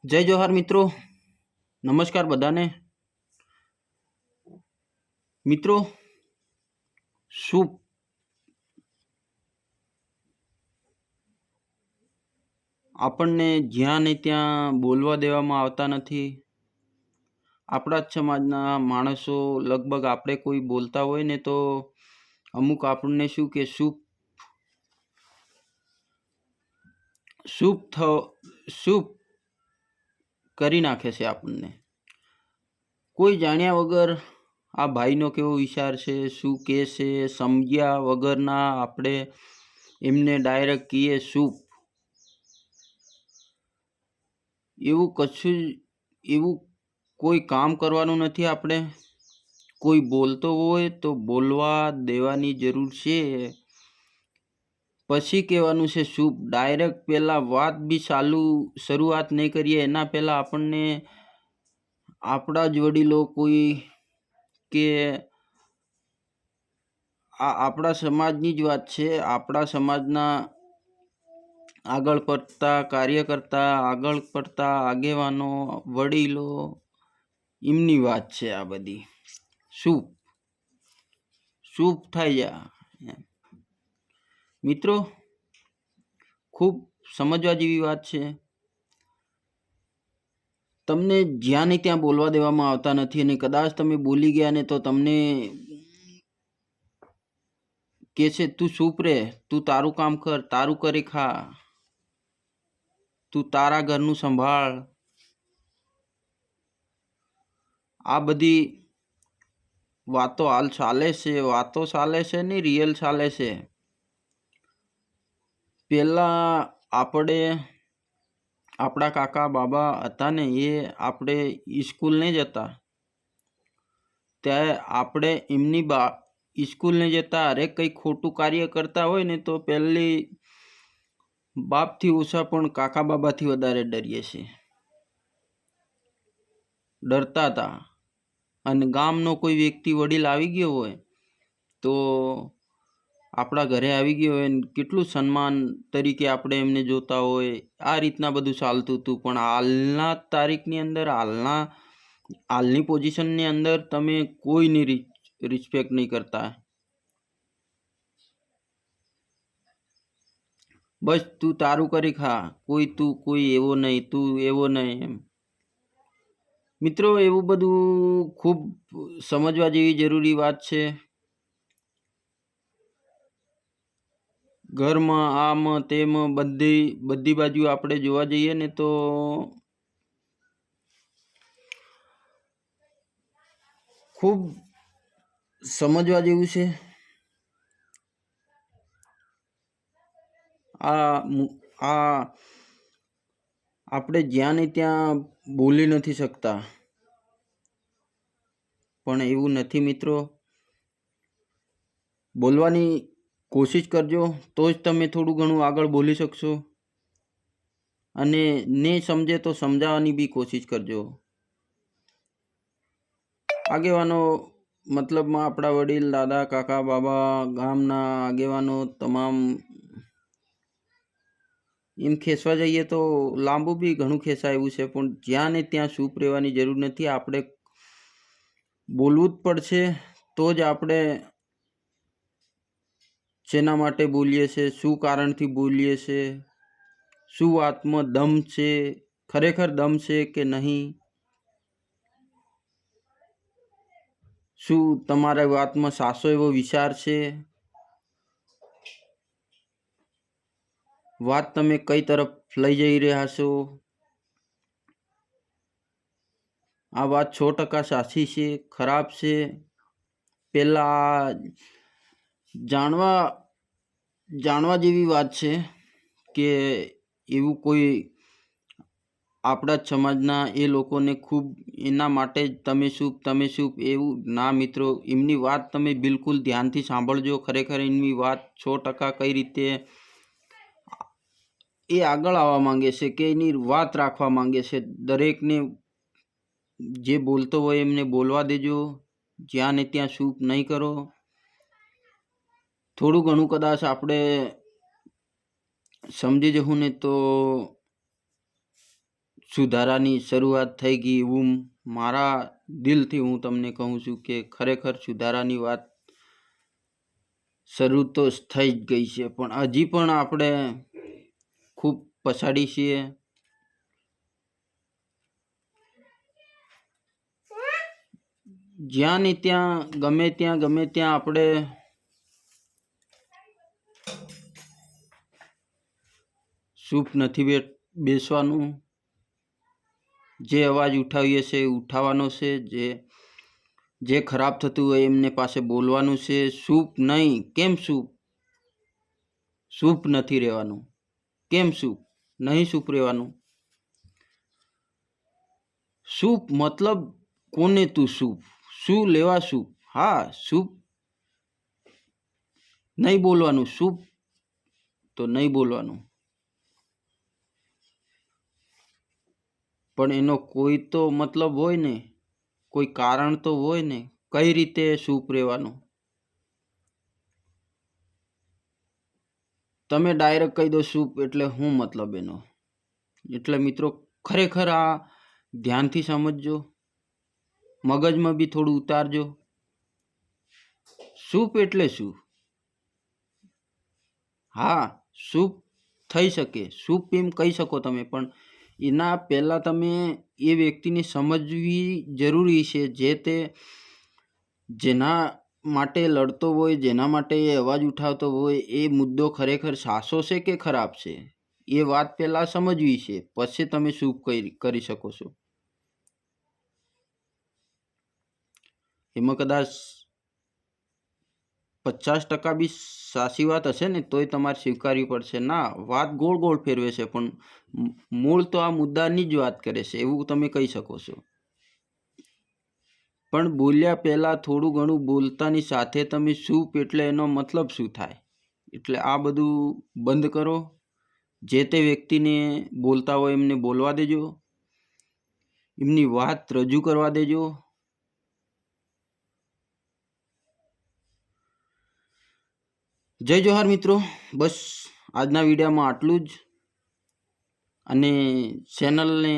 જય જોહાર મિત્રો, નમસ્કાર બધાને. મિત્રો, સૂપ આપણને જ્યાં ને ત્યાં બોલવા દેવામાં આવતા નથી. આપણા જ સમાજના માણસો લગભગ આપણે કોઈ બોલતા હોય ને તો અમુક આપણને શું કે સૂપ કરી નાખે છે આપણને. કોઈ જાણ્યા વગર આ ભાઈનો કેવો વિચાર છે, શું કહે છે, સમજ્યા વગરના આપણે એમને ડાયરેક્ટ કહીએ સૂપ. એવું કોઈ કામ કરવાનું નથી. આપણે કોઈ બોલતો હોય તો બોલવા દેવાની જરૂર છે, પછી કહેવાનું છે સૂપ. ડાયરેક્ટ પહેલાં વાત બી શરૂઆત નહીં કરીએ એના પહેલાં આપણને આપણા જ વડીલો કોઈ કે આ આપણા સમાજની જ વાત છે, આપણા સમાજના આગળ પડતા આગેવાનો, વડીલો, એમની વાત છે આ બધી. સૂપ થાય જા મિત્રો, ખૂબ સમજવા જેવી વાત છે. તમને જ્યાં ને ત્યાં બોલવા દેવામાં આવતા નથી, અને કદાચ તમે બોલી ગયા ને તો તમને કે છે તું ચૂપ રે, તું તારું કામ કર, તારું કરી ખા, તું તારા ઘરનું સંભાળ. આ બધી વાતો હાલ ચાલે છે ને રિયલ ચાલે છે. પહેલાં આપણા કાકા બાબા હતા ને, એ આપણે સ્કૂલ નહીં જતા ત્યારે આપણે એમની સ્કૂલ નહીં જતા, અરે કંઈ ખોટું કાર્ય કરતા હોય ને તો પહેલી બાપથી ઓછા પણ કાકા બાબાથી વધારે ડરતા હતા. અને ગામનો કોઈ વ્યક્તિ વડીલ આવી ગયો હોય તો આપણા ઘરે આવી ગયો હોય, કેટલું સન્માન તરીકે આપણે એમને જોતા હોય. આ રીતના બધું ચાલતું હતું. પણ હાલના તારીખની અંદર, હાલની પોઝિશનની અંદર તમે કોઈની રિસ્પેક્ટ નહીં કરતા. બસ તું તારું કરી ખા, કોઈ એવો નહીં, તું એવો નહીં એમ. મિત્રો, એવું બધું ખૂબ સમજવા જેવી જરૂરી વાત છે. ઘરમાં આમ તેમ બધી બાજુ આપણે જોવા જઈએ ને તો ખૂબ સમજવા જેવું છે. આપણે જ્યાં ને ત્યાં બોલી નથી શકતા, પણ એવું નથી મિત્રો. બોલવાની કોશિશ કરજો તો જ તમે થોડું ઘણું આગળ બોલી શકશો. અને નહીં સમજે તો સમજાવવાની બી કોશિશ કરજો. આગેવાનો મતલબમાં આપણા વડીલ, દાદા, કાકા, બાબા, ગામના આગેવાનો તમામ એમ ખેંચવા જઈએ તો લાંબુ બી ઘણું ખેંચાય એવું છે. પણ જ્યાં ને ત્યાં ચૂપ રહેવાની જરૂર નથી. આપણે બોલવું જ પડશે. તો જ આપણે શેના માટે બોલીએ છીએ, શું કારણથી બોલીએ છીએ, શું વાતમાં દમ છે, ખરેખર દમ છે કે નહીં, શું તમારા વાતમાં સાચો એવો વિચાર છે, વાત તમે કઈ તરફ લઈ જઈ રહ્યા છો, આ વાત 100% સાચી છે, ખરાબ છે. પહેલાં જાણવા જેવી વાત છે કે એવું કોઈ આપણા જ સમાજના એ લોકોને ખૂબ એના માટે જ તમે શું એવું ના મિત્રો. એમની વાત તમે બિલકુલ ધ્યાનથી સાંભળજો. ખરેખર એમની વાત 100% કઈ રીતે એ આગળ આવવા માંગે છે, કે એની વાત રાખવા માંગે છે. દરેકને જે બોલતો હોય એમને બોલવા દેજો. જ્યાં ને ત્યાં ચૂપ નહીં કરો. થોડું ઘણું કદાચ આપણે સમજી જવું ને તો સુધારાની શરૂઆત થઈ ગઈ એવું મારા દિલથી હું તમને કહું છું કે ખરેખર સુધારાની વાત શરૂ તો થઈ જ ગઈ છે, પણ હજી પણ આપણે ખૂબ પછાડી છીએ. જ્યાં ને ત્યાં ગમે ત્યાં આપણે ચૂપ નથી બેસવાનું. જે અવાજ ઉઠાવીએ છે એ ઉઠાવવાનો છે. જે ખરાબ થતું હોય એમને પાસે બોલવાનું છે. ચૂપ નહીં. કેમ ચૂપ? ચૂપ નથી રહેવાનું. કેમ ચૂપ નહીં? ચૂપ રહેવાનું. ચૂપ મતલબ કોને તું ચૂપ? શું લેવા ચૂપ? હા, ચૂપ નહીં બોલવાનું. ચૂપ તો નહીં બોલવાનું, પણ એનો કોઈ તો મતલબ હોય ને, કોઈ કારણ તો હોય ને. કઈ રીતે ચૂપ રહેવાનું? તમે ડાયરેક્ટ કહી દો ચૂપ એટલે શું મતલબ એનો? એટલે મિત્રો ખરેખર આ ધ્યાનથી સમજજો, મગજમાં બી થોડું ઉતારજો. ચૂપ એટલે શું? હા, ચૂપ થઈ શકે, ચૂપ એમ કહી શકો તમે, પણ એના પહેલાં તમે એ વ્યક્તિને સમજવી જરૂરી છે. જેના માટે લડતો હોય, જેના માટે એ અવાજ ઉઠાવતો હોય, એ મુદ્દો ખરેખર સાચો છે કે ખરાબ છે, એ વાત પહેલાં સમજવી છે. પછી તમે ચૂપ કરી શકો છો. એમાં કદાચ 50% બી સાચી વાત હશે ને તોય તમારે સ્વીકારવી પડશે. ના, વાત ગોળ ફેરવે છે, પણ મૂળ તો આ મુદ્દાની જ વાત કરે છે એવું તમે કહી શકો છો. પણ બોલ્યા પહેલાં થોડું ઘણું બોલતાની સાથે તમે ચૂપ એટલે એનો મતલબ શું થાય? એટલે આ બધું બંધ કરો. જે તે વ્યક્તિને બોલતા હોય એમને બોલવા દેજો, એમની વાત રજૂ કરવા દેજો. જય જોહાર મિત્રો. બસ આજના વિડીયોમાં આટલું જ. અને ચેનલને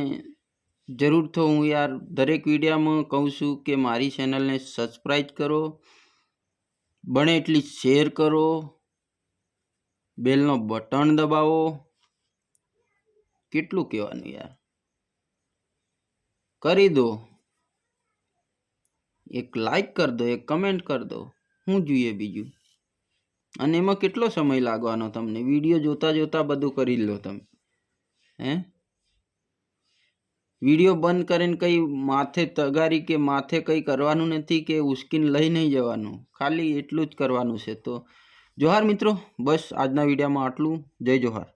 જરૂર તો હું દરેક વિડીયોમાં કહું છું કે મારી ચેનલને સબસ્ક્રાઈબ કરો, બને એટલી શેર કરો, બેલનો બટન દબાવો. કેટલું કહેવાનું યાર, કરી દો. એક લાઈક કરી દો, એક કમેન્ટ કરી દો. શું જોઈએ બીજું? અને એમાં કેટલો સમય લાગવાનો તમને? વિડીયો જોતા બધું કરી લો તમે. વિડીયો બંધ કરીને કંઈ માથે તગારી કે માથે કંઈ કરવાનું નથી કે ઉશ્કીને લઈ નહીં જવાનું. ખાલી એટલું જ કરવાનું છે. તો જોહાર મિત્રો. બસ આજના વિડીયોમાં આટલું. જય જોહાર.